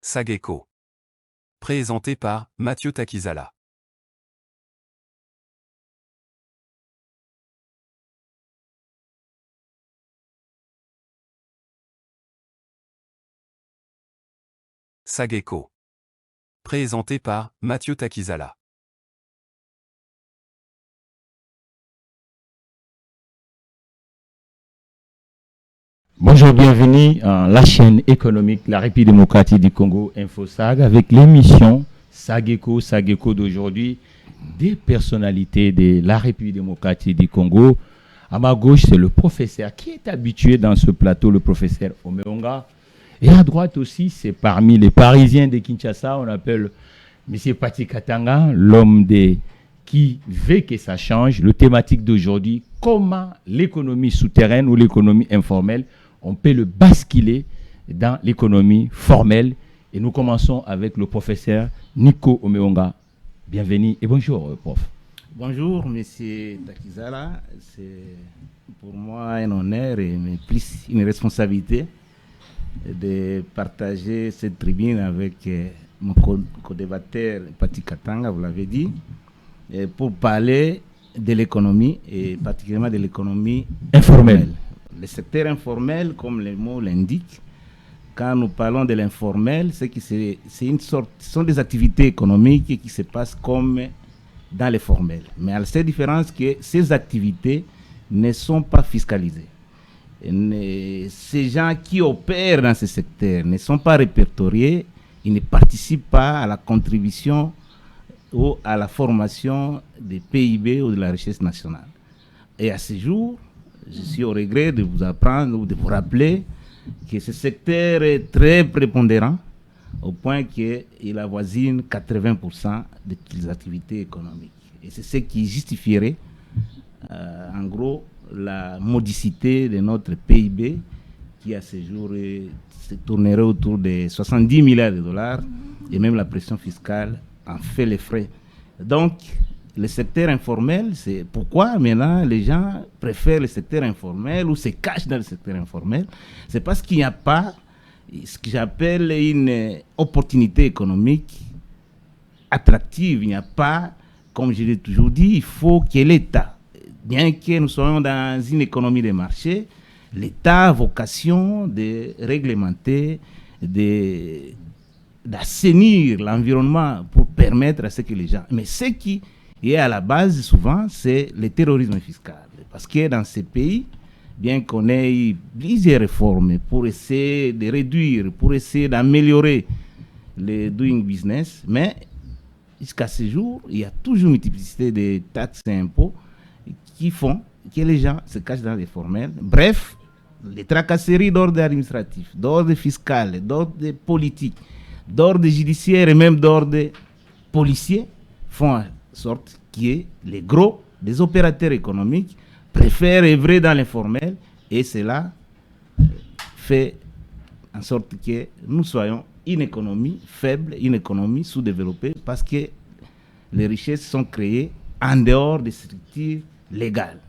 Sageko. Présenté par Mathieu Takizala. Sageko. Présenté par Mathieu Takizala. Bonjour, bienvenue à la chaîne économique La République démocratique du Congo, InfoSag, avec l'émission Sageko d'aujourd'hui, des personnalités de la République démocratique du Congo. À ma gauche, c'est le professeur qui est habitué dans ce plateau, le professeur Omeonga. Et à droite aussi, c'est parmi les Parisiens de Kinshasa, on appelle M. Pati Katanga, l'homme qui veut que ça change. Le thématique d'aujourd'hui, comment l'économie souterraine ou l'économie informelle, on peut le basculer dans l'économie formelle. Et nous commençons avec le professeur Nico Omeonga. Bienvenue et bonjour, prof. Bonjour, monsieur Takizala. C'est pour moi un honneur et plus une responsabilité de partager cette tribune avec mon co-débatteur Pati Katanga, vous l'avez dit, pour parler de l'économie et particulièrement de l'économie informelle. Le secteur informel, comme le mot l'indique, quand nous parlons de l'informel, c'est une sorte, ce sont des activités économiques qui se passent comme dans les formels. Mais à la seule différence que ces activités ne sont pas fiscalisées. Ces gens qui opèrent dans ce secteur ne sont pas répertoriés, ils ne participent pas à la contribution ou à la formation des PIB ou de la richesse nationale. Et à ce jour, je suis au regret de vous apprendre ou de vous rappeler que ce secteur est très prépondérant au point qu'il avoisine 80% des activités économiques. Et c'est ce qui justifierait, en gros, la modicité de notre PIB qui à ce jour se tournerait autour de 70 milliards de dollars et même la pression fiscale en fait les frais. Donc, le secteur informel, c'est pourquoi maintenant les gens préfèrent le secteur informel ou se cachent dans le secteur informel. C'est parce qu'il n'y a pas ce que j'appelle une opportunité économique attractive. Il n'y a pas, comme je l'ai toujours dit, il faut que l'État, bien que nous soyons dans une économie de marché, l'État a vocation de réglementer, d'assainir l'environnement pour permettre à ce que les gens... Mais ce qui est à la base, souvent, c'est le terrorisme fiscal. Parce que dans ces pays, bien qu'on ait eu plusieurs réformes pour essayer de réduire, pour essayer d'améliorer le doing business, mais jusqu'à ce jour, il y a toujours une multiplicité de taxes et impôts qui font que les gens se cachent dans les formels. Bref, les tracasseries d'ordre administratif, d'ordre fiscal, d'ordre politique, d'ordre judiciaire et même d'ordre policier font en sorte que les gros, les opérateurs économiques préfèrent œuvrer dans l'informel et cela fait en sorte que nous soyons une économie faible, une économie sous-développée parce que les richesses sont créées en dehors des structures légales.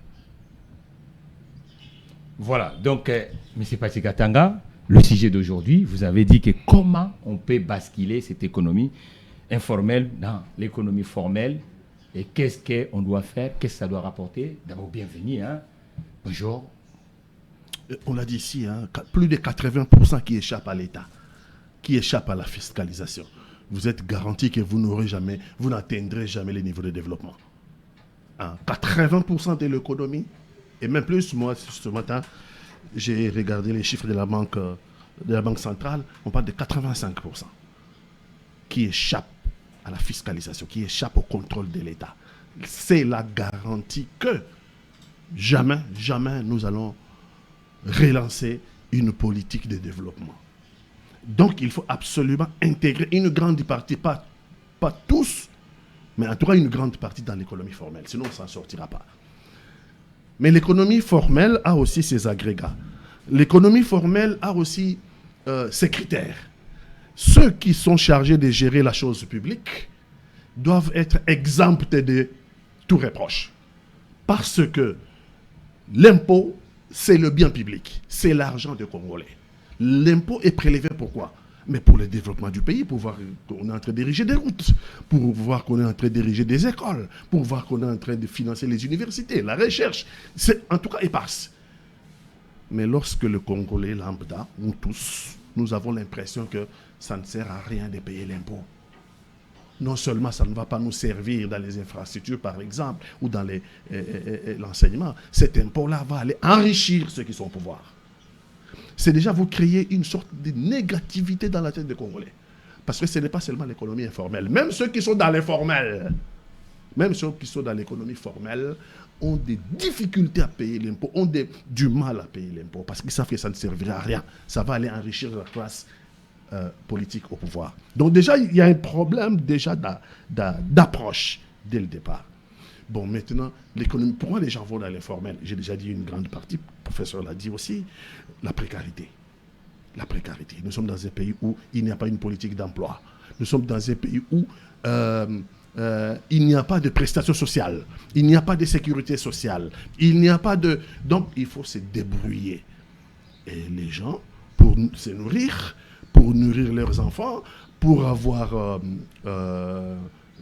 Voilà, donc, M. Pati Katanga, le sujet d'aujourd'hui, vous avez dit que comment on peut basculer cette économie informelle dans l'économie formelle et qu'est-ce qu'on doit faire, qu'est-ce que ça doit rapporter. D'abord, bienvenue, hein. Bonjour. On l'a dit ici, hein, plus de 80% qui échappent à l'État, qui échappent à la fiscalisation. Vous êtes garanti que vous n'atteindrez jamais les niveaux de développement. Hein, 80% de l'économie, et même plus, moi, ce matin, j'ai regardé les chiffres de la banque centrale, on parle de 85% qui échappent à la fiscalisation, qui échappent au contrôle de l'État. C'est la garantie que jamais nous allons relancer une politique de développement. Donc, il faut absolument intégrer une grande partie, pas tous, mais en tout cas une grande partie dans l'économie formelle. Sinon, on ne s'en sortira pas. Mais l'économie formelle a aussi ses agrégats. L'économie formelle a aussi ses critères. Ceux qui sont chargés de gérer la chose publique doivent être exemptés de tout reproche. Parce que l'impôt, c'est le bien public. C'est l'argent des Congolais. L'impôt est prélevé pourquoi? Mais pour le développement du pays, pour voir qu'on est en train de diriger des routes, pour voir qu'on est en train de diriger des écoles, pour voir qu'on est en train de financer les universités, la recherche, c'est en tout cas éparse. Mais lorsque le Congolais lambda, nous tous, nous avons l'impression que ça ne sert à rien de payer l'impôt. Non seulement ça ne va pas nous servir dans les infrastructures, par exemple, ou dans l'enseignement, cet impôt-là va aller enrichir ceux qui sont au pouvoir. C'est déjà vous créer une sorte de négativité dans la tête des Congolais. Parce que ce n'est pas seulement l'économie informelle. Même ceux qui sont dans l'informel, même ceux qui sont dans l'économie formelle, ont des difficultés à payer l'impôt, ont du mal à payer l'impôt, parce qu'ils savent que ça ne servira à rien. Ça va aller enrichir la classe politique au pouvoir. Donc déjà, il y a un problème déjà d'approche dès le départ. Bon, maintenant, l'économie, pourquoi les gens vont dans l'informel? J'ai déjà dit une grande partie, le professeur l'a dit aussi, la précarité. La précarité. Nous sommes dans un pays où il n'y a pas une politique d'emploi. Nous sommes dans un pays où il n'y a pas de prestations sociales, il n'y a pas de sécurité sociale, il n'y a pas de... Donc, il faut se débrouiller. Et les gens, pour se nourrir, pour nourrir leurs enfants, pour avoir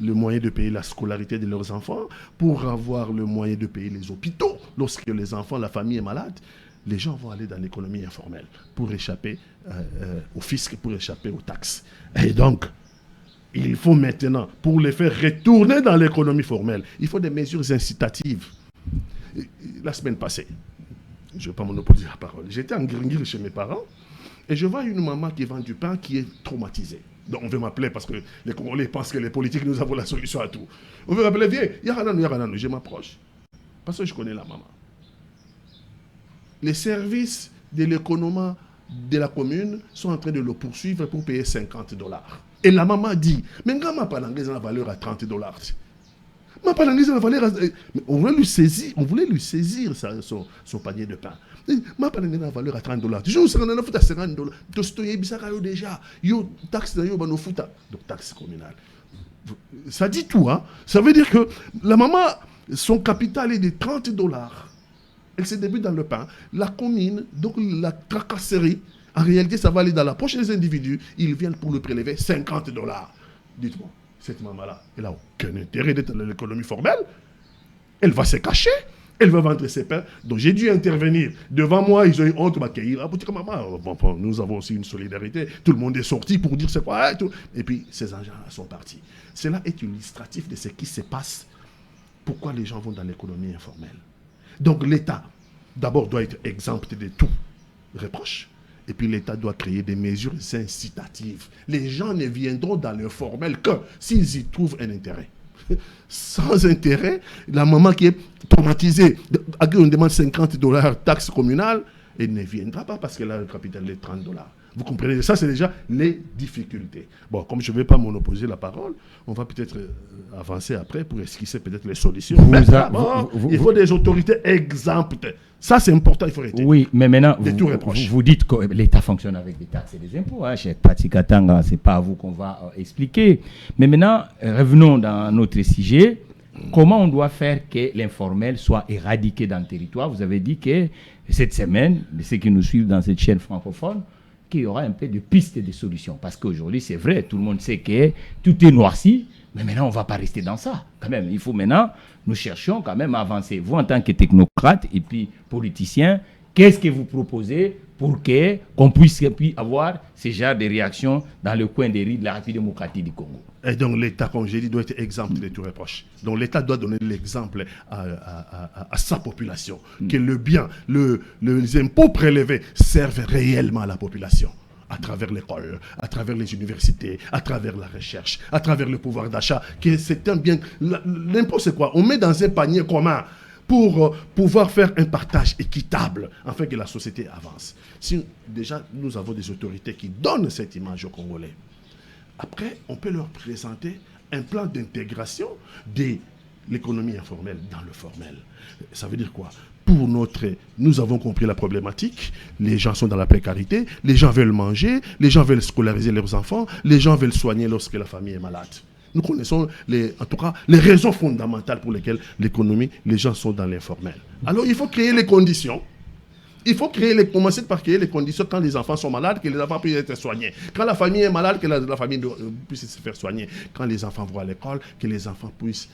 le moyen de payer la scolarité de leurs enfants, pour avoir le moyen de payer les hôpitaux, lorsque les enfants, la famille est malade, les gens vont aller dans l'économie informelle pour échapper au fisc, pour échapper aux taxes. Et donc, il faut maintenant, pour les faire retourner dans l'économie formelle, il faut des mesures incitatives. La semaine passée, je ne vais pas monopoliser la parole, j'étais en Gringir chez mes parents et je vois une maman qui vend du pain qui est traumatisée. Donc on veut m'appeler parce que les Congolais pensent que les politiques, nous avons la solution à tout. On veut m'appeler, viens, Yarananou, je m'approche. Parce que je connais la maman. Les services de l'économie de la commune sont en train de le poursuivre pour payer $50. Et la maman dit, mais quand ma palangaise a la valeur à $30. Ma palangaise a la valeur à... On voulait lui saisir son panier de pain. Ma palangaise a la valeur à $30. Je vous sais, on a fait à $50. Tostoye bisaka déjà. Yo taxe na yo bano futa. Donc taxe communale. Ça dit tout, hein. Ça veut dire que la maman, son capital est de $30. Elle se débute dans le pain. La commune, donc la tracasserie, en réalité, ça va aller dans la poche des individus. Ils viennent pour le prélever $50. Dites-moi, cette maman-là, elle n'a aucun intérêt d'être dans l'économie formelle. Elle va se cacher. Elle va vendre ses pains. Donc j'ai dû intervenir. Devant moi, ils ont eu honte. Maman, nous avons aussi une solidarité. Tout le monde est sorti pour dire c'est quoi. Et puis ces agents-là sont partis. Cela est illustratif de ce qui se passe. Pourquoi les gens vont dans l'économie informelle. Donc l'État, d'abord, doit être exempt de tout reproche. Et puis l'État doit créer des mesures incitatives. Les gens ne viendront dans le formel que s'ils y trouvent un intérêt. Sans intérêt, la maman qui est traumatisée, à qui on demande $50 taxe communale, elle ne viendra pas parce qu'elle a le capital de $30. Vous comprenez? Ça, c'est déjà les difficultés. Bon, comme je ne vais pas monopoliser la parole, on va peut-être avancer après pour esquisser peut-être les solutions. Il faut des autorités exemptes. Ça, c'est important, il faut arrêter. Oui, mais maintenant, vous dites que l'État fonctionne avec des taxes et des impôts. Hein, chez Tati Katanga, ce n'est pas à vous qu'on va expliquer. Mais maintenant, revenons dans notre sujet. Comment on doit faire que l'informel soit éradiqué dans le territoire? Vous avez dit que cette semaine, ceux qui nous suivent dans cette chaîne francophone, qu'il y aura un peu de pistes et de solutions. Parce qu'aujourd'hui, c'est vrai, tout le monde sait que tout est noirci, mais maintenant, on ne va pas rester dans ça. Quand même, il faut maintenant, nous cherchions quand même à avancer. Vous, en tant que technocrate et puis politicien, qu'est-ce que vous proposez pour qu'on puisse avoir ce genre de réactions dans le coin des rues de la République démocratique du Congo? Et donc l'État, comme j'ai dit, doit être exempt de tout reproche. Donc l'État doit donner l'exemple à sa population, que le bien, les impôts prélevés servent réellement à la population, à travers l'école, à travers les universités, à travers la recherche, à travers le pouvoir d'achat, que c'est un bien. L'impôt, c'est quoi? On met dans un panier commun pour pouvoir faire un partage équitable, afin que la société avance. Si déjà, nous avons des autorités qui donnent cette image aux Congolais, après, on peut leur présenter un plan d'intégration de l'économie informelle dans le formel. Ça veut dire quoi? Nous avons compris la problématique, les gens sont dans la précarité, les gens veulent manger, les gens veulent scolariser leurs enfants, les gens veulent soigner lorsque la famille est malade. Nous connaissons en tout cas les raisons fondamentales pour lesquelles l'économie, les gens sont dans l'informel. Alors il faut créer les conditions Il faut commencer par créer les conditions quand les enfants sont malades, que les enfants puissent être soignés. Quand la famille est malade, que la famille puisse se faire soigner. Quand les enfants vont à l'école, que les enfants puissent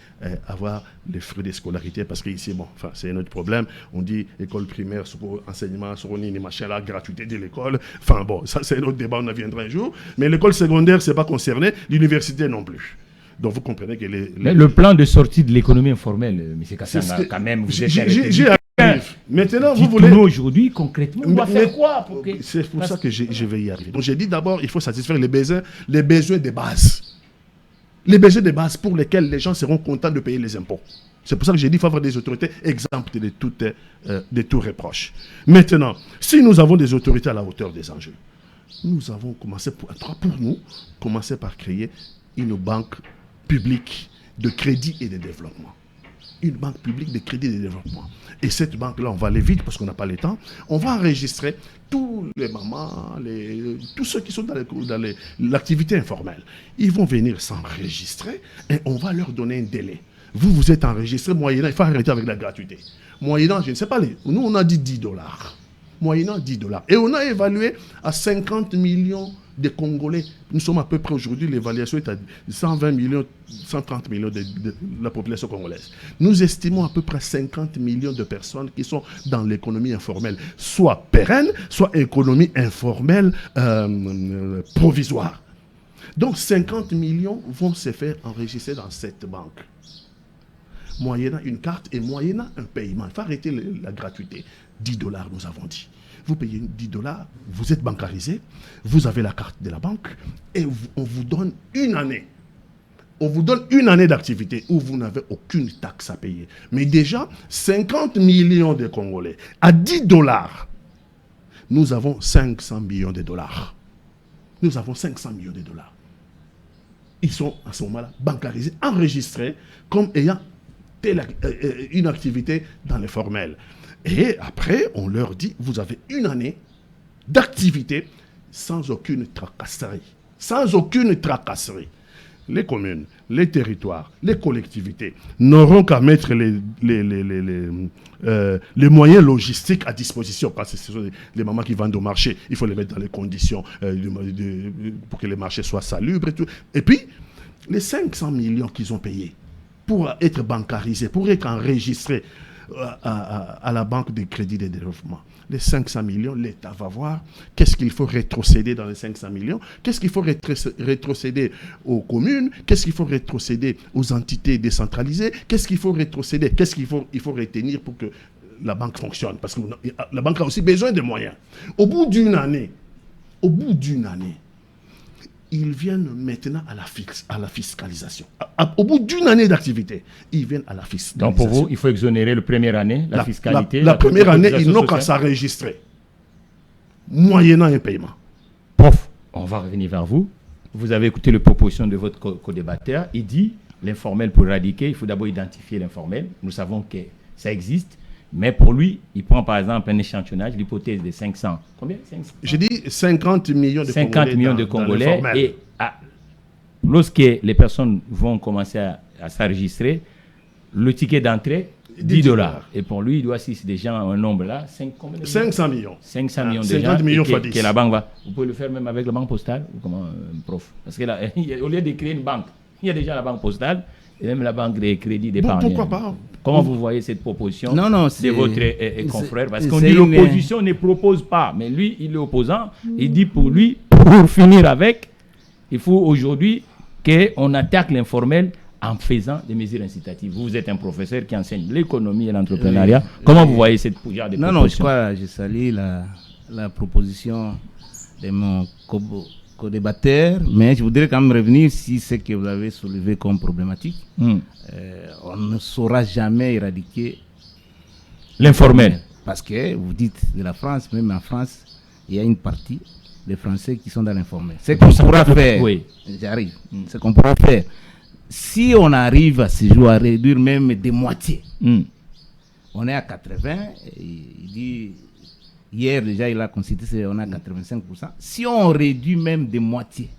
avoir les fruits de scolarité. Parce que ici, c'est un autre problème. On dit école primaire, enseignement, les machins là, gratuité de l'école. Enfin bon, ça c'est un autre débat, on en viendra un jour. Mais l'école secondaire, c'est pas concerné. L'université non plus. Donc vous comprenez que Mais le plan de sortie de l'économie informelle, M. Kassanga, quand même, vous êtes Maintenant, vous voulez... Nous, aujourd'hui, concrètement, on va faire quoi C'est pour ça que je vais y arriver. Donc, j'ai dit d'abord, il faut satisfaire les besoins de base. Les besoins de base pour lesquels les gens seront contents de payer les impôts. C'est pour ça que j'ai dit qu'il faut avoir des autorités exemptes de tout reproche. Maintenant, si nous avons des autorités à la hauteur des enjeux, nous avons commencé commencer par créer une banque publique de crédit et de développement. Une banque publique de crédit et de développement. Et cette banque-là, on va aller vite parce qu'on n'a pas le temps. On va enregistrer tous les mamans, tous ceux qui sont dans l'activité informelle. Ils vont venir s'enregistrer et on va leur donner un délai. Vous êtes enregistré, moyennant, il faut arrêter avec la gratuité. Moyennant, je ne sais pas, nous on a dit $10. Moyennant $10. Et on a évalué à 50 millions de Congolais. Nous sommes à peu près aujourd'hui, l'évaluation est à 120 millions, 130 millions de la population congolaise. Nous estimons à peu près 50 millions de personnes qui sont dans l'économie informelle, soit pérenne, soit économie informelle provisoire. Donc 50 millions vont se faire enregistrer dans cette banque, moyennant une carte et moyennant un paiement. Il faut arrêter la gratuité. $10, nous avons dit. Vous payez $10, vous êtes bancarisé, vous avez la carte de la banque et on vous donne une année. On vous donne une année d'activité où vous n'avez aucune taxe à payer. Mais déjà, 50 millions de Congolais, à $10, nous avons 500 millions de dollars. Nous avons 500 millions de dollars. Ils sont à ce moment-là bancarisés, enregistrés comme ayant une activité dans les formels. Et après, on leur dit, vous avez une année d'activité sans aucune tracasserie. Sans aucune tracasserie. Les communes, les territoires, les collectivités n'auront qu'à mettre les moyens logistiques à disposition. Parce que ce sont les mamans qui vendent au marché. Il faut les mettre dans les conditions pour que les marchés soient salubres et tout. Et puis, les 500 millions qu'ils ont payés pour être bancarisés, pour être enregistrés à la banque de crédit de développement. Les 500 millions, l'État va voir qu'est-ce qu'il faut rétrocéder dans les 500 millions, qu'est-ce qu'il faut rétrocéder aux communes, qu'est-ce qu'il faut rétrocéder aux entités décentralisées, qu'est-ce qu'il faut rétrocéder, qu'est-ce qu'il faut retenir pour que la banque fonctionne. Parce que la banque a aussi besoin de moyens. Au bout d'une année, ils viennent maintenant à la fiscalisation. Au bout d'une année d'activité, ils viennent à la fiscalisation. Donc pour vous, il faut exonérer la première année, la fiscalité. La première année, ils n'ont qu'à s'enregistrer, moyennant un paiement. Prof, on va revenir vers vous. Vous avez écouté les propositions de votre co-débatteur. Il dit, l'informel pour éradiquer, il faut d'abord identifier l'informel. Nous savons que ça existe. Mais pour lui, il prend par exemple un échantillonnage, l'hypothèse de 500. Combien 500? J'ai dit 50 millions de 50 Congolais. 50 millions de Congolais. Et lorsque les personnes vont commencer à s'enregistrer, le ticket d'entrée, $10. Et pour lui, il doit, si c'est déjà un nombre là, 500 millions. 500 millions de 50 millions fois 10. Que la banque va. Vous pouvez le faire même avec la banque postale, ou comment, prof? Parce que là, au lieu de créer une banque, il y a déjà la banque postale et même la banque de crédit d'épargne. Pourquoi pas? Comment vous voyez cette proposition de votre confrère? Parce qu'on dit l'opposition ne propose pas, mais lui, il est opposant. Il dit pour lui, pour finir avec, il faut aujourd'hui qu'on attaque l'informel en faisant des mesures incitatives. Vous êtes un professeur qui enseigne l'économie et l'entrepreneuriat. Comment vous voyez cette genre de proposition? Non, je salue la proposition de mon co-débatteur, mais je voudrais quand même revenir sur ce que vous avez soulevé comme problématique. On ne saura jamais éradiquer l'informel. Parce que vous dites de la France, même en France, il y a une partie des Français qui sont dans l'informel. C'est qu'on pourra faire. Oui. J'arrive. C'est qu'on pourra faire. Si on arrive à ce jour à réduire même de moitié, on est à 80, il dit, hier déjà il a constaté on est à 85%. Si on réduit même de moitié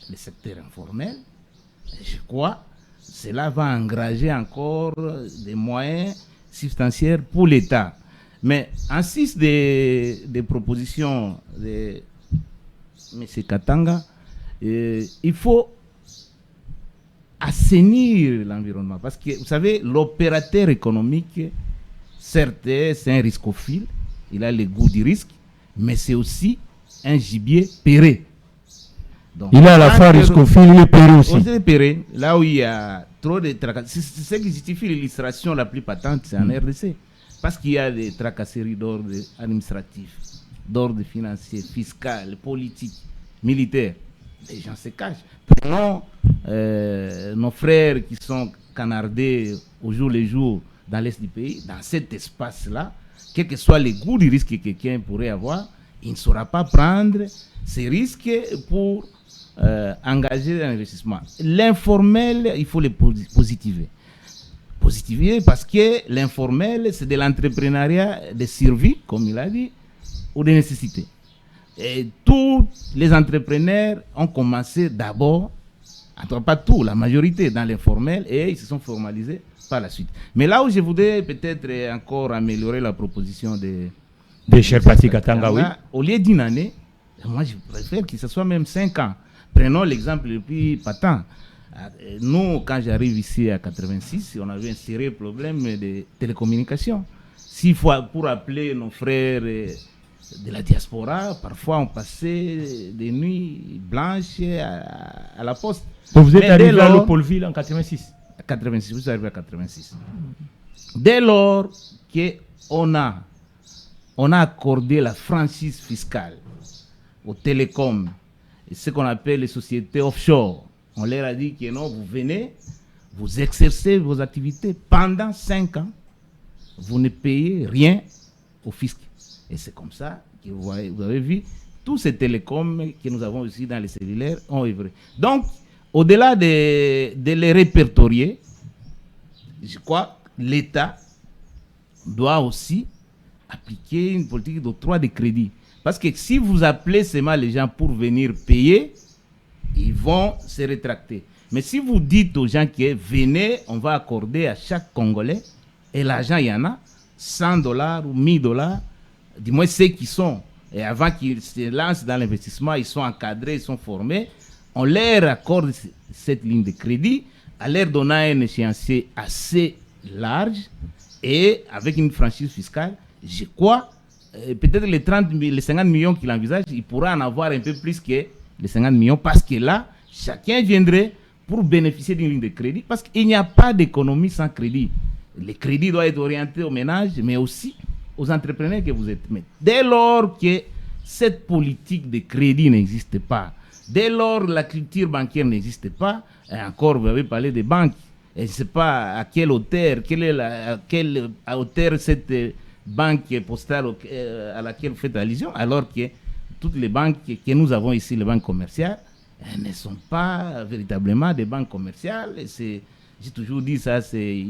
le secteur informel, je crois cela va engager encore des moyens substantiels pour l'État. Mais en 6 des propositions de M. Katanga, il faut assainir l'environnement. Parce que, vous savez, l'opérateur économique, certes, c'est un riscophile, il a le goût du risque, mais c'est aussi un gibier péré. Donc, il a à la fois riscophile et péré aussi. Péré, là où il y a trop de tracasseries. C'est ce qui justifie l'illustration la plus patente, c'est en RDC. Parce qu'il y a des tracasseries d'ordre administratif, d'ordre financier, fiscal, politique, militaire. Les gens se cachent. Prenons nos frères qui sont canardés au jour le jour dans l'est du pays, dans cet espace-là, quel que soit le goût du risque que quelqu'un pourrait avoir, il ne saura pas prendre ces risques pour engager l'investissement. L'informel, il faut le positiver. Positiver parce que l'informel, c'est de l'entrepreneuriat de survie, comme il a dit, ou de nécessité. Et tous les entrepreneurs ont commencé d'abord, en tout cas pas tous, la majorité dans l'informel, et ils se sont formalisés par la suite. Mais là où je voudrais peut-être encore améliorer la proposition de Sherpati Katanga, oui. Au lieu d'une année, moi je préfère que ce soit même 5 ans. Prenons l'exemple le plus patent. Nous, quand j'arrive ici à 86, on avait un sérieux problème de télécommunications. S'il faut, pour appeler nos frères de la diaspora, parfois on passait des nuits blanches à la poste. Donc vous êtes arrivé à Leopoldville en 86 86, vous êtes arrivé à 86. Dès lors qu'on a accordé la franchise fiscale aux télécoms, et ce qu'on appelle les sociétés offshore, on leur a dit que non, vous venez, vous exercez vos activités pendant 5 ans, vous ne payez rien au fisc. Et c'est comme ça que vous avez vu, tous ces télécoms que nous avons aussi dans les cellulaires ont œuvré. Donc, au-delà de les répertorier, je crois que l'État doit aussi appliquer une politique d'octroi de crédit. Parce que si vous appelez seulement les gens pour venir payer, ils vont se rétracter. Mais si vous dites aux gens que venez, on va accorder à chaque Congolais, et l'argent il y en a, $100 ou $1000, du moins ceux qui sont, et avant qu'ils se lancent dans l'investissement, ils sont encadrés, ils sont formés, on leur accorde cette ligne de crédit, à leur donnant un échéancier assez large, et avec une franchise fiscale, je crois, peut-être les 50 millions qu'il envisage, il pourra en avoir un peu plus que les 50 millions, parce que là, chacun viendrait pour bénéficier d'une ligne de crédit, parce qu'il n'y a pas d'économie sans crédit. Le crédit doit être orienté aux ménages, mais aussi aux entrepreneurs que vous êtes. Mais dès lors que cette politique de crédit n'existe pas, dès lors que la culture bancaire n'existe pas, et encore vous avez parlé des banques, et je ne sais pas à quelle hauteur, à quelle hauteur cette banque postale à laquelle vous faites allusion, alors que toutes les banques que nous avons ici, les banques commerciales, elles ne sont pas véritablement des banques commerciales. J'ai toujours dit ça, c'est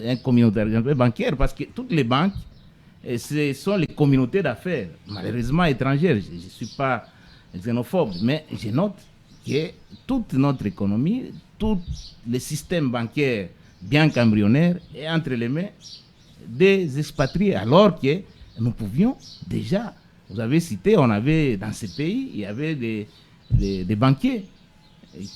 un communautaire bancaire, parce que toutes les banques, ce sont les communautés d'affaires, malheureusement étrangères. Je ne suis pas xénophobe, mais je note que toute notre économie, tout le système bancaire bien qu'embryonnaire est entre les mains des expatriés, alors que nous pouvions déjà, vous avez cité, on avait dans ces pays, il y avait des banquiers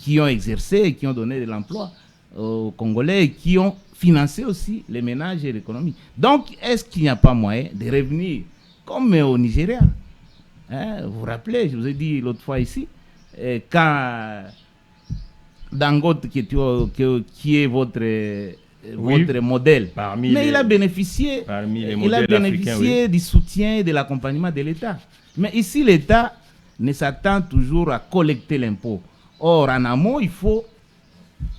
qui ont exercé et qui ont donné de l'emploi aux Congolais et qui ont financé aussi les ménages et l'économie. Donc, est-ce qu'il n'y a pas moyen de revenir comme au Nigeria, vous vous rappelez, je vous ai dit l'autre fois ici, quand Dangote, qui est votre modèle, mais il a bénéficié, du soutien et de l'accompagnement de l'État. Mais ici, l'État ne s'attend toujours à collecter l'impôt. Or, en amont, il faut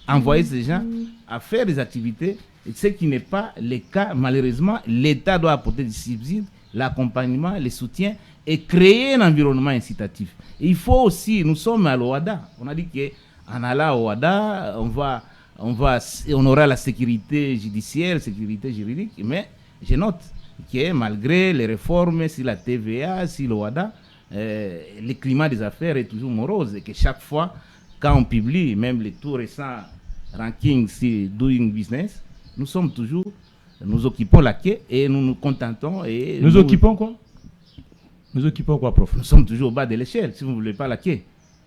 envoyer ces gens à faire des activités, et ce qui n'est pas le cas. Malheureusement, l'État doit apporter des subsides, l'accompagnement, le soutien, et créer un environnement incitatif. Et il faut aussi, nous sommes à l'OADA, on a dit qu'en allant à l'OADA, on aura la sécurité judiciaire, sécurité juridique, mais je note que malgré les réformes sur la TVA, sur l'OADA, le climat des affaires est toujours morose, et que chaque fois, quand on publie même les tout récents rankings sur Doing Business, nous sommes toujours nous occupons la quai et nous nous contentons. Et Nous occupons quoi? Nous occupons quoi, prof? Nous sommes toujours au bas de l'échelle, si vous ne voulez pas la quai.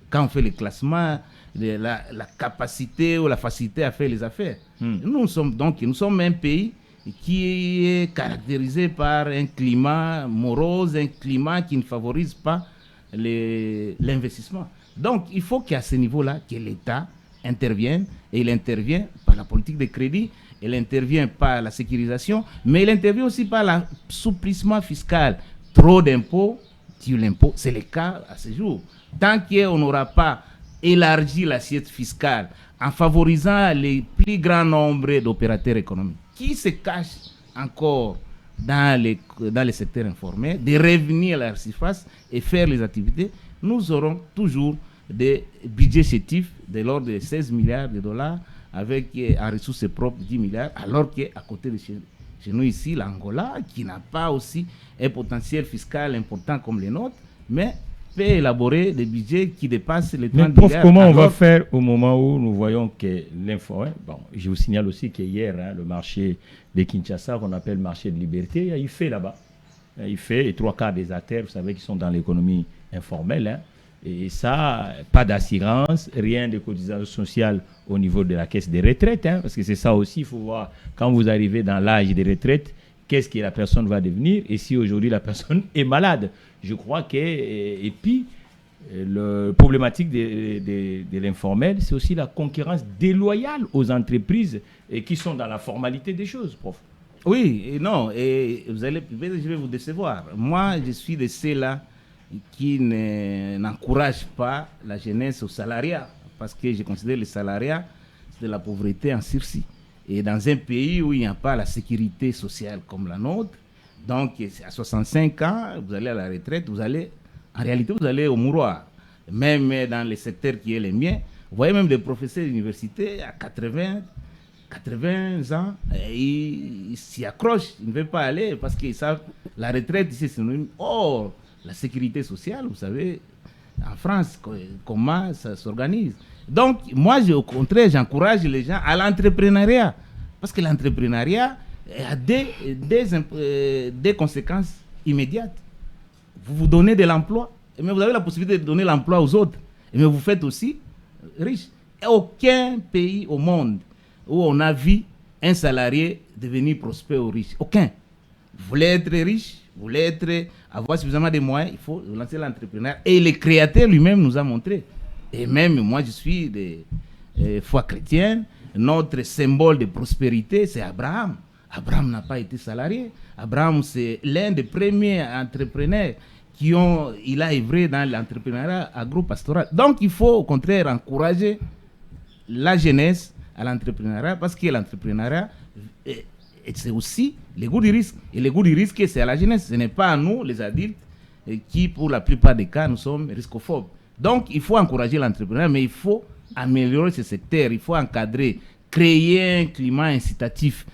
Quand on fait les classements, la capacité ou la facilité à faire les affaires. Nous sommes un pays qui est caractérisé par un climat morose, un climat qui ne favorise pas l'investissement. Donc, il faut qu'à ce niveau-là, que l'État intervienne, et il intervient par la politique de crédit, il intervient par la sécurisation, mais il intervient aussi par l'assouplissement fiscal. Trop d'impôts, tue l'impôt, c'est le cas à ce jour. Tant qu'on n'aura pas élargi l'assiette fiscale en favorisant les plus grand nombre d'opérateurs économiques qui se cachent encore dans les secteurs informels, de revenir à la surface et faire les activités, nous aurons toujours des budgets chétifs de l'ordre de 16 milliards de dollars avec en ressources propres 10 milliards, alors qu'à côté de chez nous ici, l'Angola, qui n'a pas aussi un potentiel fiscal important comme les nôtres, mais peut élaborer des budgets qui dépassent les 30 Mais prof, milliards. comment on va faire au moment où nous voyons que l'info... Bon, je vous signale aussi qu'hier, le marché de Kinshasa, qu'on appelle marché de liberté, il fait là-bas. Il fait, et 3/4 des acteurs, vous savez, qui sont dans l'économie informelle. Et ça, pas d'assurance, rien de cotisation sociale au niveau de la caisse des retraites. Parce que c'est ça aussi, il faut voir, quand vous arrivez dans l'âge des retraites, qu'est-ce que la personne va devenir et si aujourd'hui la personne est malade. Je crois que, et puis, la problématique de l'informel, c'est aussi la concurrence déloyale aux entreprises qui sont dans la formalité des choses, prof. Oui, et non, et je vais vous décevoir. Moi, je suis de ceux-là qui n'encouragent pas la jeunesse au salariat, parce que je considère le salariat de la pauvreté en sursis. Et dans un pays où il n'y a pas la sécurité sociale comme la nôtre, donc à 65 ans, vous allez à la retraite, en réalité, vous allez au mouroir. Même dans les secteurs qui est les miens, vous voyez même des professeurs d'université à 80 ans, ils s'y accrochent, ils ne veulent pas aller parce qu'ils savent la retraite, c'est synonyme. Or, la sécurité sociale, vous savez, en France, comment ça s'organise. Donc, moi, au contraire, j'encourage les gens à l'entrepreneuriat. Parce que l'entrepreneuriat a des conséquences immédiates. Vous vous donnez de l'emploi, mais vous avez la possibilité de donner l'emploi aux autres. Mais vous faites aussi riche. Et aucun pays au monde où on a vu un salarié devenir prospère ou riche. Aucun. Vous voulez être riche, vous voulez avoir suffisamment de moyens, il faut lancer l'entrepreneuriat. Et le créateur lui-même nous a montré. Et même moi, je suis de foi chrétienne. Notre symbole de prospérité, c'est Abraham. Abraham n'a pas été salarié. Abraham, c'est l'un des premiers entrepreneurs il a œuvré dans l'entrepreneuriat agro-pastoral. Donc, il faut au contraire encourager la jeunesse à l'entrepreneuriat parce que l'entrepreneuriat, c'est aussi les goûts du risque. Et les goûts du risque, c'est à la jeunesse. Ce n'est pas à nous, les adultes, qui, pour la plupart des cas, nous sommes riscophobes. Donc, il faut encourager l'entrepreneuriat, mais il faut améliorer ce secteur, il faut encadrer, créer un climat incitatif,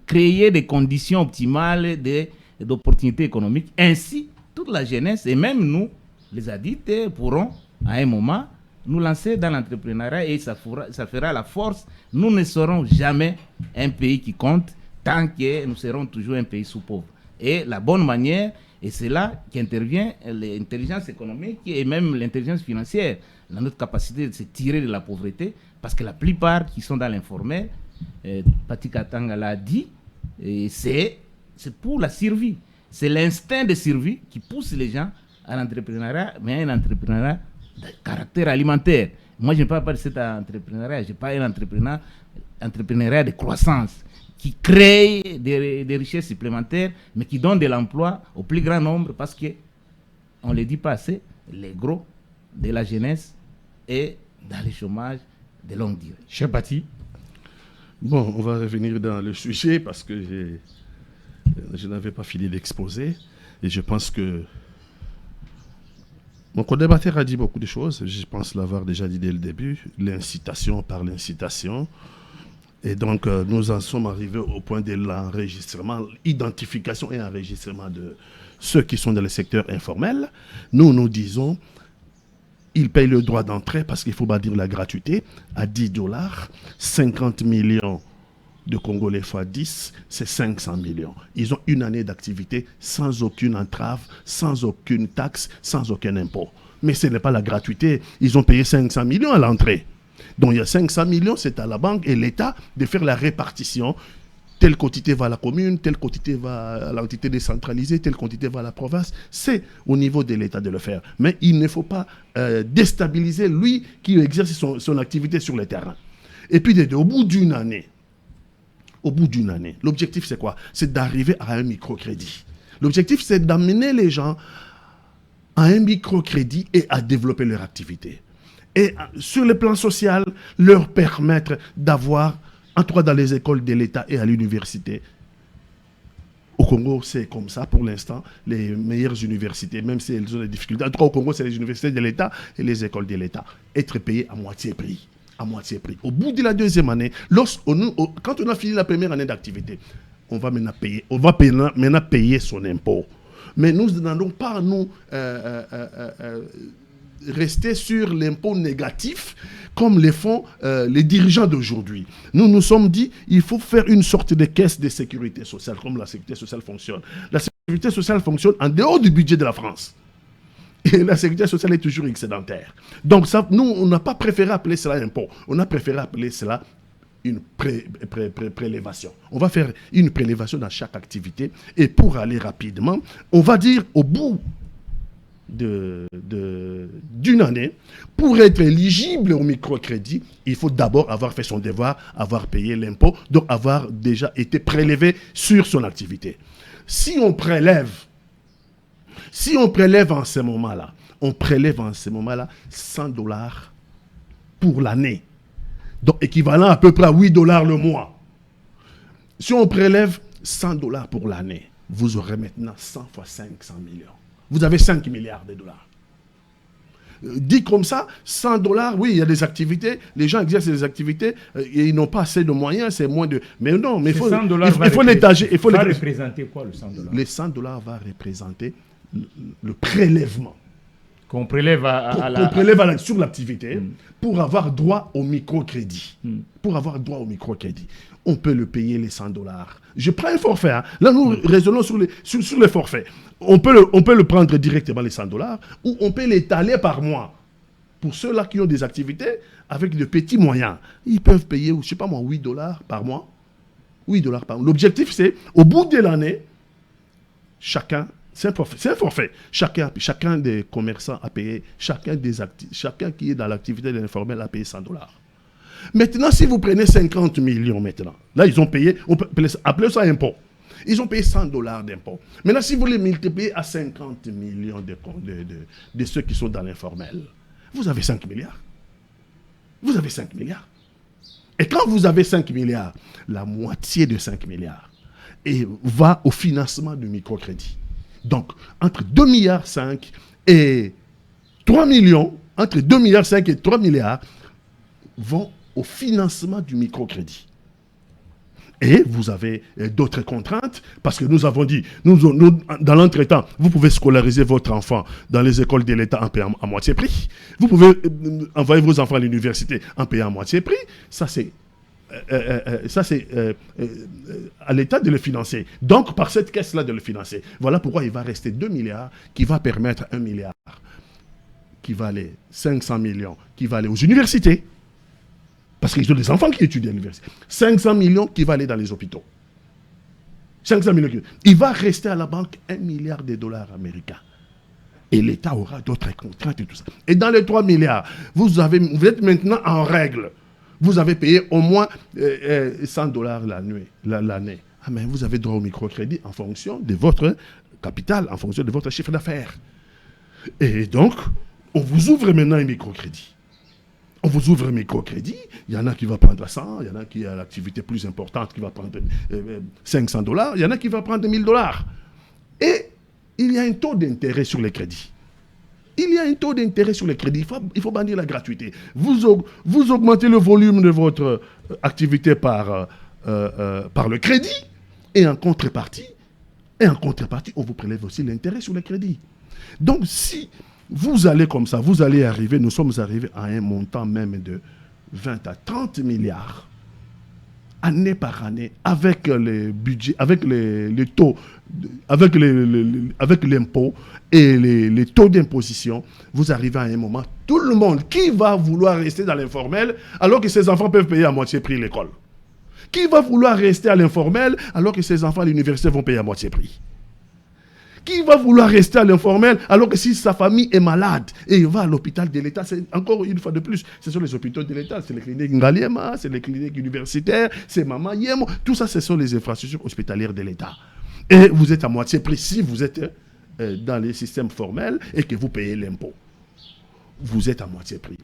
créer des conditions optimales d'opportunités économiques. Ainsi, toute la jeunesse et même nous, les adultes, pourront à un moment nous lancer dans l'entrepreneuriat et ça fera la force. Nous ne serons jamais un pays qui compte tant que nous serons toujours un pays sous-pauvre. Et la bonne manière, et c'est là qu'intervient l'intelligence économique et même l'intelligence financière, notre capacité de se tirer de la pauvreté, parce que la plupart qui sont dans l'informel, Pati Katanga l'a dit, c'est pour la survie. C'est l'instinct de survie qui pousse les gens à l'entrepreneuriat, mais un entrepreneuriat de caractère alimentaire. Moi, je ne parle pas de cet entrepreneuriat, je parle d'un entrepreneuriat de croissance qui crée des richesses supplémentaires, mais qui donne de l'emploi au plus grand nombre, parce que, on ne le dit pas assez, les gros de la jeunesse est dans le chômage de longue durée. Cher Pati. Bon, on va revenir dans le sujet parce que je n'avais pas fini d'exposer et je pense que mon co-débatteur a dit beaucoup de choses. Je pense l'avoir déjà dit dès le début. L'incitation par l'incitation. Et donc, nous en sommes arrivés au point de l'enregistrement, identification et enregistrement de ceux qui sont dans le secteur informel. Nous disons, ils payent le droit d'entrée parce qu'il faut bâtir la gratuité à $10, 50 millions de Congolais fois 10, c'est 500 millions. Ils ont une année d'activité sans aucune entrave, sans aucune taxe, sans aucun impôt. Mais ce n'est pas la gratuité. Ils ont payé 500 millions à l'entrée. Donc il y a 500 millions, c'est à la banque et l'État de faire la répartition. Telle quantité va à la commune, telle quantité va à l'entité décentralisée, telle quantité va à la province. C'est au niveau de l'État de le faire. Mais il ne faut pas déstabiliser lui qui exerce son activité sur le terrain. Et puis au bout d'une année, l'objectif c'est quoi? C'est d'arriver à un microcrédit. L'objectif c'est d'amener les gens à un microcrédit et à développer leur activité. Et sur le plan social, leur permettre d'avoir, en tout cas dans les écoles de l'État et à l'université. Au Congo, c'est comme ça pour l'instant, les meilleures universités, même si elles ont des difficultés. En tout cas, au Congo, c'est les universités de l'État et les écoles de l'État. Être payées à moitié prix. À moitié prix. Au bout de la deuxième année, quand on a fini la première année d'activité, on va maintenant payer son impôt. Mais nous n'allons pas rester sur l'impôt négatif comme le font les dirigeants d'aujourd'hui. Nous nous sommes dit il faut faire une sorte de caisse de sécurité sociale, comme la sécurité sociale fonctionne. La sécurité sociale fonctionne en dehors du budget de la France. Et la sécurité sociale est toujours excédentaire. Donc ça, nous, on n'a pas préféré appeler cela impôt. On a préféré appeler cela une prélévation. On va faire une prélévation dans chaque activité. Et pour aller rapidement, on va dire au bout d'une année, pour être éligible au microcrédit, il faut d'abord avoir fait son devoir, avoir payé l'impôt, donc avoir déjà été prélevé sur son activité. Si on prélève en ce moment-là, on prélève en ce moment-là $100 pour l'année, donc équivalent à peu près à $8 le mois. Si on prélève $100 pour l'année, vous aurez maintenant 100 fois 500 millions. Vous avez 5 milliards de dollars. Dit comme ça, $100, oui, il y a des activités, les gens exercent des activités et ils n'ont pas assez de moyens, c'est moins de... Mais non, mais il faut l'étager. Il faut représenter quoi, le $100? Les $100 va représenter le prélèvement. Qu'on prélève sur l'activité pour avoir droit au microcrédit. Pour avoir droit au microcrédit. On peut le payer les $100. Je prends un forfait. Hein. Là, nous raisonnons sur les forfaits. On peut le prendre directement les $100 ou on peut l'étaler par mois. Pour ceux-là qui ont des activités avec de petits moyens, ils peuvent payer, je ne sais pas moi, $8 par mois. $8 par mois. L'objectif, c'est, au bout de l'année, chacun... C'est un forfait. Chacun des commerçants a payé, chacun qui est dans l'activité de l'informel a payé $100. Maintenant, si vous prenez 50 millions maintenant, là, ils ont payé, on peut appeler ça impôt. Ils ont payé $100 d'impôt. Maintenant, si vous les multipliez à 50 millions de ceux qui sont dans l'informel, vous avez 5 milliards. Vous avez 5 milliards. Et quand vous avez 5 milliards, la moitié de 5 milliards va au financement du microcrédit. Donc, entre 2,5 milliards et 3 millions, entre 2,5 milliards et 3 milliards vont au financement du microcrédit. Et vous avez d'autres contraintes, parce que nous avons dit, dans l'entretemps, vous pouvez scolariser votre enfant dans les écoles de l'État en payant à moitié prix. Vous pouvez envoyer vos enfants à l'université en payant à moitié prix. Ça, c'est à l'État de le financer. Donc, par cette caisse-là de le financer. Voilà pourquoi il va rester 2 milliards qui va permettre 1 milliard qui va aller, 500 millions qui va aller aux universités. Parce qu'ils ont des enfants qui étudient à l'université. 500 millions qui va aller dans les hôpitaux. 500 millions. Il va rester à la banque $1 milliard américains. Et l'État aura d'autres contraintes et tout ça. Et dans les 3 milliards, vous êtes maintenant en règle. Vous avez payé au moins $100 l'année. Ah, mais vous avez droit au microcrédit en fonction de votre capital, en fonction de votre chiffre d'affaires. Et donc, on vous ouvre maintenant un microcrédit. On vous ouvre un microcrédit, il y en a qui va prendre 100, il y en a qui a l'activité plus importante qui va prendre $500, il y en a qui va prendre $1000. Et il y a un taux d'intérêt sur les crédits. Il y a un taux d'intérêt sur les crédits. Il faut bannir la gratuité. Vous augmentez le volume de votre activité par le crédit et en contrepartie, on vous prélève aussi l'intérêt sur les crédits. Donc, si vous allez comme ça, nous sommes arrivés à un montant même de 20 à 30 milliards année par année, avec les budgets, avec les taux, avec l'impôt et les taux d'imposition, vous arrivez à un moment, tout le monde, qui va vouloir rester dans l'informel alors que ses enfants peuvent payer à moitié prix l'école? Qui va vouloir rester à l'informel alors que ses enfants à l'université vont payer à moitié prix? Qui va vouloir rester à l'informel alors que si sa famille est malade et il va à l'hôpital de l'État, c'est encore une fois de plus, ce sont les hôpitaux de l'État, c'est les cliniques Ngaliema, c'est les cliniques universitaires, c'est Mama Yemo, tout ça ce sont les infrastructures hospitalières de l'État. Et vous êtes à moitié prix si vous êtes dans les systèmes formels et que vous payez l'impôt. Vous êtes à moitié prix.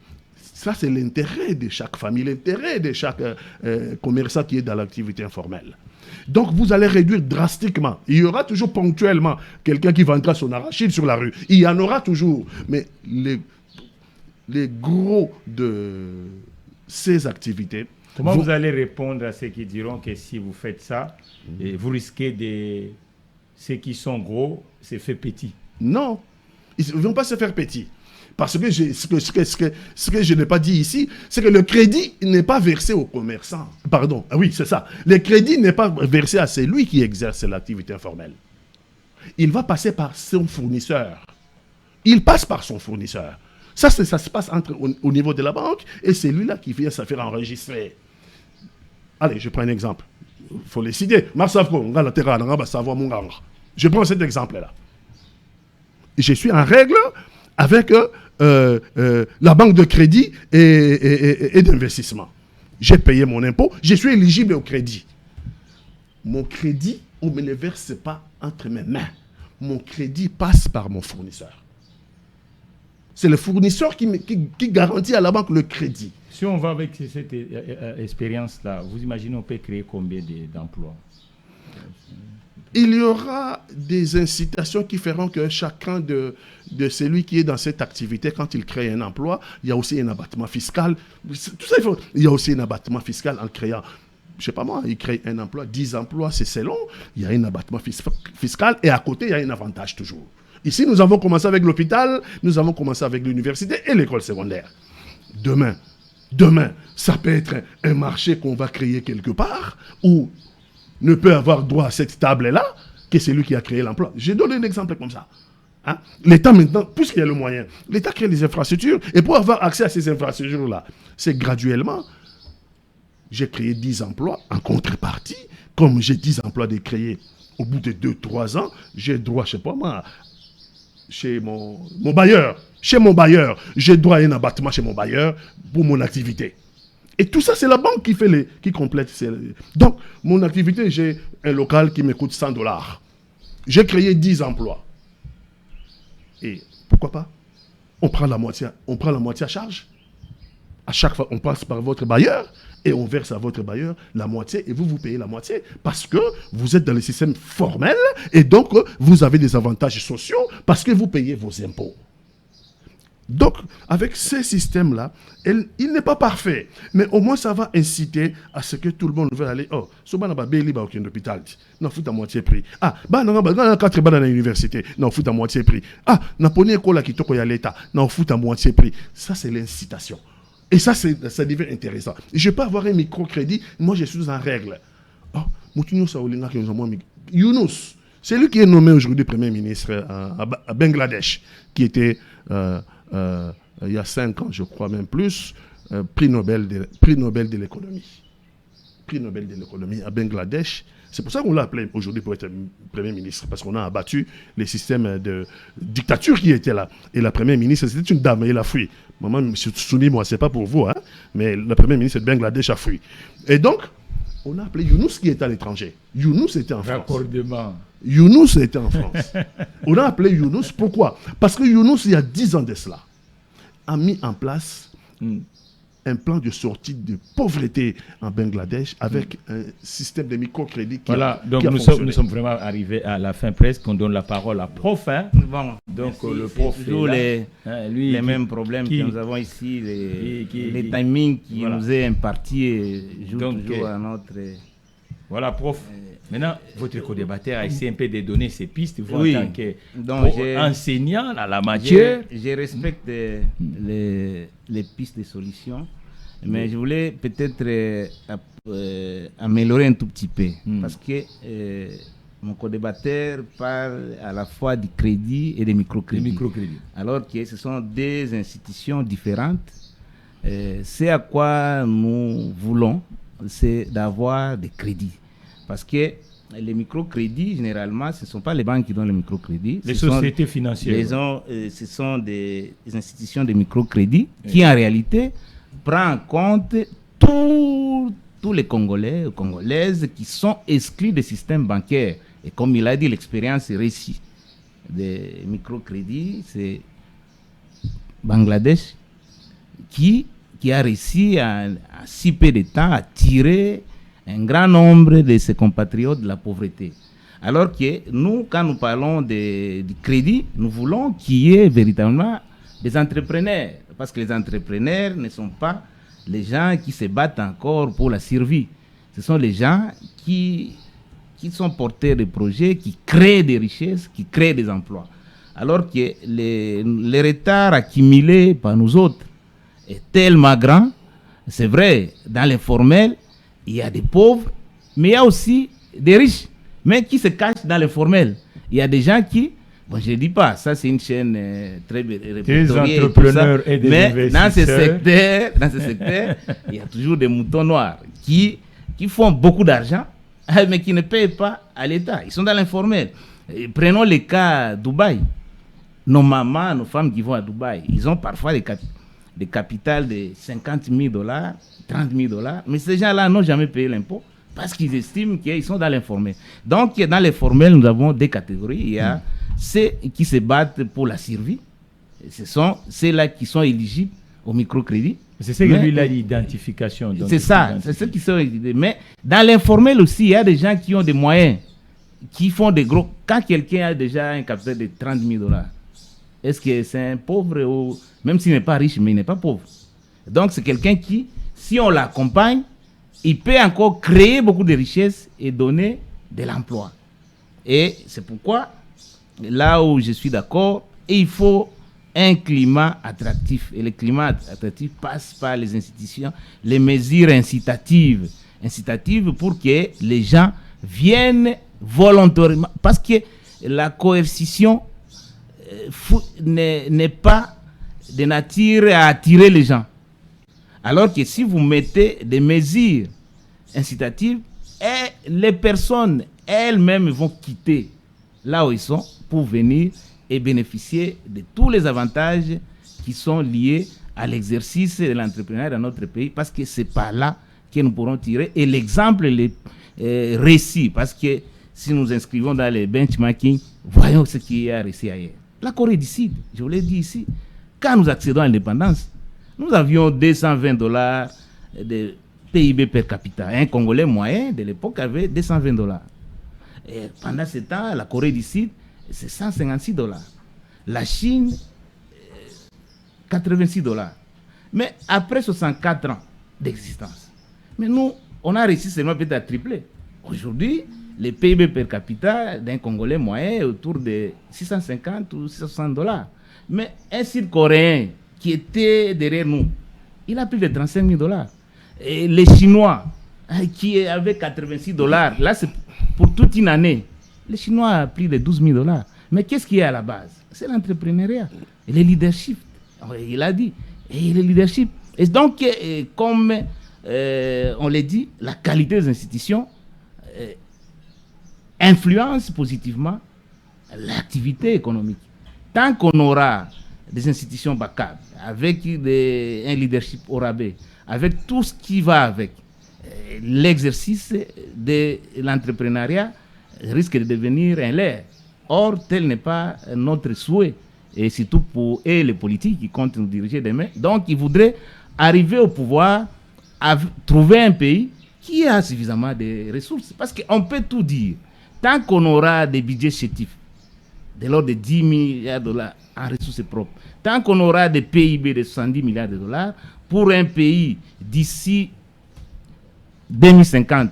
Ça, c'est l'intérêt de chaque famille, l'intérêt de chaque commerçant qui est dans l'activité informelle. Donc, vous allez réduire drastiquement. Il y aura toujours ponctuellement quelqu'un qui vendra son arachide sur la rue. Il y en aura toujours. Mais les gros de ces activités... Comment vous allez répondre à ceux qui diront que si vous faites ça, et vous risquez de... Ceux qui sont gros, c'est fait petit? Non. Ils ne vont pas se faire petits. Parce que ce que je n'ai pas dit ici, c'est que le crédit n'est pas versé aux commerçants. Pardon, oui, c'est ça. Le crédit n'est pas versé à celui qui exerce l'activité informelle. Il va passer par son fournisseur. Il passe par son fournisseur. Ça se passe au niveau de la banque et c'est lui-là qui vient se faire enregistrer. Allez, je prends un exemple. Il faut les citer. Je prends cet exemple-là. Je suis en règle avec la banque de crédit et d'investissement. J'ai payé mon impôt, je suis éligible au crédit. Mon crédit, on ne me le verse pas entre mes mains. Mon crédit passe par mon fournisseur. C'est le fournisseur qui garantit à la banque le crédit. Si on va avec cette expérience-là, vous imaginez on peut créer combien d'emplois? Il y aura des incitations qui feront que chacun de celui qui est dans cette activité, quand il crée un emploi, il y a aussi un abattement fiscal. Tout ça, il y a aussi un abattement fiscal en créant, je ne sais pas moi, il crée un emploi, 10 emplois, c'est long, il y a un abattement fiscal et à côté, il y a un avantage toujours. Ici, nous avons commencé avec l'hôpital, nous avons commencé avec l'université et l'école secondaire. Demain, ça peut être un marché qu'on va créer quelque part où ne peut avoir droit à cette table-là que c'est lui qui a créé l'emploi. J'ai donné un exemple comme ça. Hein? L'État maintenant, puisqu'il y a le moyen, l'État crée des infrastructures et pour avoir accès à ces infrastructures-là, c'est graduellement, j'ai créé 10 emplois en contrepartie, comme j'ai 10 emplois de créer au bout de 2-3 ans, j'ai droit, je ne sais pas moi, chez mon bailleur. Chez mon bailleur, j'ai droit à un abattement chez mon bailleur pour mon activité. Et tout ça, c'est la banque qui complète. Donc, mon activité, j'ai un local qui me coûte $100. J'ai créé 10 emplois. Et pourquoi pas? On prend la moitié à charge. À chaque fois, on passe par votre bailleur et on verse à votre bailleur la moitié et vous payez la moitié parce que vous êtes dans le système formel et donc vous avez des avantages sociaux parce que vous payez vos impôts. Donc, avec ce système-là, il n'est pas parfait, mais au moins ça va inciter à ce que tout le monde veut aller. Oh, ce n'est pas béli aucun hôpital. Non, fout à moitié prix. Ah, non, 4 dans l'université. Non, fout à moitié prix. Ah, n'a pas école qui toque à l'État. Non, fout à moitié prix. Ça, c'est l'incitation. Et ça devient intéressant. Je peux avoir un microcrédit, moi je suis en règle. Oh, Younous, c'est lui qui est nommé aujourd'hui Premier ministre à Bangladesh, qui était... il y a 5 ans, je crois même plus, prix Nobel de l'économie. Prix Nobel de l'économie à Bangladesh. C'est pour ça qu'on l'a appelé aujourd'hui pour être Premier ministre, parce qu'on a abattu les systèmes de dictature qui étaient là. Et la Première ministre, c'était une dame, elle a fui. Maman, M. Tsouni, moi, c'est pas pour vous, hein, mais la Première ministre de Bangladesh a fui. Et donc, on a appelé Younous qui était à l'étranger. Younous était en France. Raccordement. Younous était en France. On a appelé Younous, pourquoi? Parce que Younous, il y a 10 ans de cela, a mis en place un plan de sortie de pauvreté en Bangladesh avec un système de microcrédit qui voilà, donc qui a nous sommes vraiment arrivés à la fin presque. On donne la parole à Prof. Hein. Bon, donc merci, le prof toujours les mêmes problèmes qui, que nous avons ici, les timings qui voilà. nous est imparti et jouent donc, toujours à notre... Voilà, prof. Maintenant, votre co-débatteur a essayé un peu de donner ses pistes, vous oui. en tant qu'enseignant à la matière. Je respecte les pistes de solutions Mais je voulais peut-être améliorer un tout petit peu. Parce que mon co-débatteur parle à la fois du crédit et des microcrédits. Alors que ce sont des institutions différentes. C'est à quoi nous voulons, c'est d'avoir des crédits. Parce que les microcrédits, généralement, ce ne sont pas les banques qui donnent les microcrédits. Les sociétés financières. Ce sont des institutions de microcrédits qui, en réalité, prennent en compte tous les Congolais et Congolaises qui sont exclus des systèmes bancaires. Et comme il a dit, l'expérience réussie des microcrédits, c'est Bangladesh qui a réussi en si peu de temps à tirer un grand nombre de ses compatriotes de la pauvreté. Alors que nous, quand nous parlons du crédit, nous voulons qu'il y ait véritablement des entrepreneurs. Parce que les entrepreneurs ne sont pas les gens qui se battent encore pour la survie. Ce sont les gens qui sont porteurs de projets, qui créent des richesses, qui créent des emplois. Alors que les retards accumulés par nous autres est tellement grand. C'est vrai, dans l'informel, il y a des pauvres, mais il y a aussi des riches, mais qui se cachent dans l'informel. Il y a des gens qui, bon, je ne dis pas, ça c'est une chaîne très répertoriée. Des entrepreneurs et des investisseurs. Mais dans ce secteur, il y a toujours des moutons noirs qui font beaucoup d'argent, mais qui ne payent pas à l'État. Ils sont dans l'informel. Prenons le cas Dubaï. Nos mamans, nos femmes qui vont à Dubaï, ils ont parfois des capitales de 50 000 $, 30 000 $, mais ces gens-là n'ont jamais payé l'impôt parce qu'ils estiment qu'ils sont dans l'informel. Donc, dans l'informel, nous avons deux catégories. Il y a ceux qui se battent pour la survie. Ce sont ceux-là qui sont éligibles au microcrédit. C'est ce que lui a l'identification. C'est ça, c'est ceux qui sont éligibles. Mais dans l'informel aussi, il y a des gens qui ont des moyens, qui font des gros... Quand quelqu'un a déjà un capital de 30 000 $, est-ce que c'est un pauvre ou... Même s'il n'est pas riche, mais il n'est pas pauvre. Donc, c'est quelqu'un qui, si on l'accompagne, il peut encore créer beaucoup de richesses et donner de l'emploi. Et c'est pourquoi, là où je suis d'accord, il faut un climat attractif. Et le climat attractif passe par les institutions, les mesures incitatives. Incitatives pour que les gens viennent volontairement. Parce que la coercition n'est pas de nature à attirer les gens. Alors que si vous mettez des mesures incitatives, les personnes elles-mêmes vont quitter là où ils sont pour venir et bénéficier de tous les avantages qui sont liés à l'exercice de l'entrepreneuriat dans notre pays, parce que c'est par là que nous pourrons tirer. Et l'exemple est réussi, parce que si nous inscrivons dans les benchmarking, voyons ce qui est réussi ailleurs. La Corée du Sud, je vous l'ai dit ici, quand nous accédons à l'indépendance, nous avions 220 $ de PIB per capita. Un Congolais moyen de l'époque avait 220 $. Et pendant ce temps, la Corée du Sud, c'est 156 $. La Chine, 86 $. Mais après 64 ans d'existence, mais nous, on a réussi seulement peut-être à tripler. Aujourd'hui, le PIB per capita d'un Congolais moyen est autour de 650 ou 660 $. Mais un Sud-Coréen qui était derrière nous, il a plus de 35 000 $. Et les Chinois, qui avaient 86 $, là c'est pour toute une année. Les Chinois ont plus de 12 000 $. Mais qu'est-ce qu'il y a à la base? C'est l'entrepreneuriat et le leadership. Il a dit. Et le leadership. Et donc, comme on l'a dit, la qualité des institutions influence positivement l'activité économique. Tant qu'on aura des institutions bacables, avec un leadership au rabais, avec tout ce qui va avec, l'exercice de l'entrepreneuriat risque de devenir un leurre. Or, tel n'est pas notre souhait, et surtout pour les politiques qui comptent nous diriger demain. Donc, ils voudraient arriver au pouvoir, à trouver un pays qui a suffisamment de ressources. Parce qu'on peut tout dire. Tant qu'on aura des budgets chétifs, de l'ordre de 10 milliards de $ en ressources propres, tant qu'on aura des PIB de 70 milliards de $, pour un pays d'ici 2050,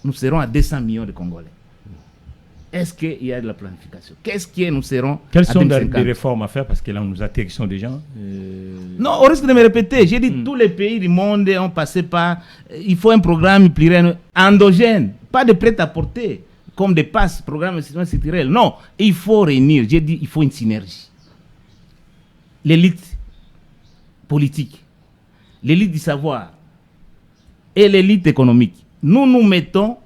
nous serons à 200 millions de Congolais. Est-ce qu'il y a de la planification? Qu'est-ce que nous serons Quelles à sont 2050? les réformes à faire? Parce que là, nous atterrissons déjà. Non, au risque de me répéter, j'ai dit tous les pays du monde ont passé par... Il faut un programme pluriannuel endogène, pas de prêt-à-porter, comme des passes, programmes structurels. Non, il faut réunir, j'ai dit il faut une synergie. L'élite politique, l'élite du savoir et l'élite économique. Nous nous mettons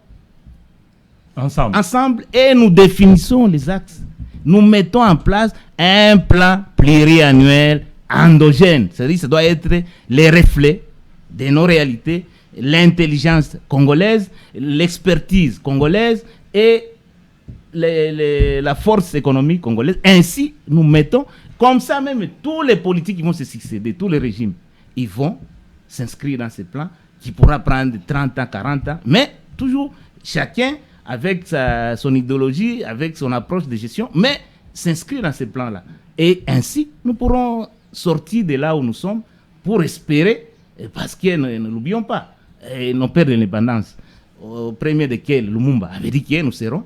ensemble et nous définissons les axes. Nous mettons en place un plan pluriannuel endogène. C'est-à-dire que ça doit être les reflets de nos réalités, l'intelligence congolaise, l'expertise congolaise et la force économique congolaise. Ainsi, nous mettons, comme ça même, tous les politiques qui vont se succéder, tous les régimes, ils vont s'inscrire dans ce plan qui pourra prendre 30 ans, 40 ans, mais toujours chacun avec son idéologie, avec son approche de gestion, mais s'inscrire dans ce plan-là. Et ainsi, nous pourrons sortir de là où nous sommes pour espérer, parce que ne l'oublions pas, nos pères de l'indépendance, au premier desquels Lumumba avait dit que nous serons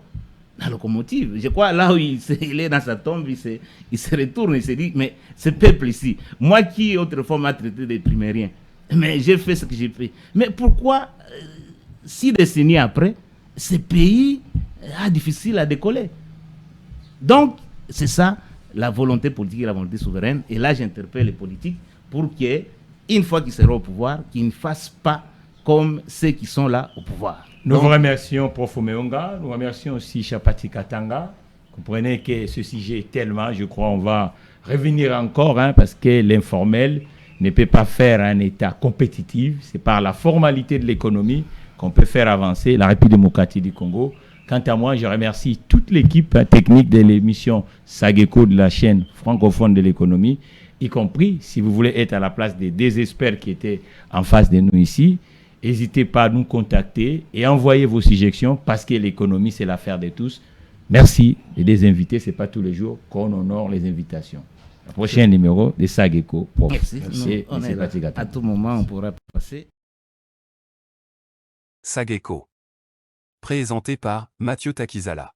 la locomotive. Je crois là où il est dans sa tombe, il se retourne, il se dit, mais ce peuple ici, moi qui autrefois m'a traité de primérien, mais j'ai fait ce que j'ai fait. Mais pourquoi, 6 décennies après, ce pays a difficile à décoller? Donc, c'est ça, la volonté politique et la volonté souveraine. Et là, j'interpelle les politiques pour qu'une fois qu'ils seront au pouvoir, qu'ils ne fassent pas comme ceux qui sont là au pouvoir. Nous vous remercions, Prof. Omeonga. Nous remercions aussi Chapati Katanga. Comprenez que ce sujet est tellement, je crois, on va revenir encore, parce que l'informel ne peut pas faire un État compétitif. C'est par la formalité de l'économie qu'on peut faire avancer la République démocratique du Congo. Quant à moi, je remercie toute l'équipe technique de l'émission Sageko de la chaîne francophone de l'économie, y compris si vous voulez être à la place des 2 experts qui étaient en face de nous ici. N'hésitez pas à nous contacter et envoyer vos suggestions parce que l'économie, c'est l'affaire de tous. Merci. Et des invités, ce n'est pas tous les jours qu'on honore les invitations. Le prochain numéro de Sageko. Merci. À tout moment, on pourra passer. Sageko. Présenté par Mathieu Takizala.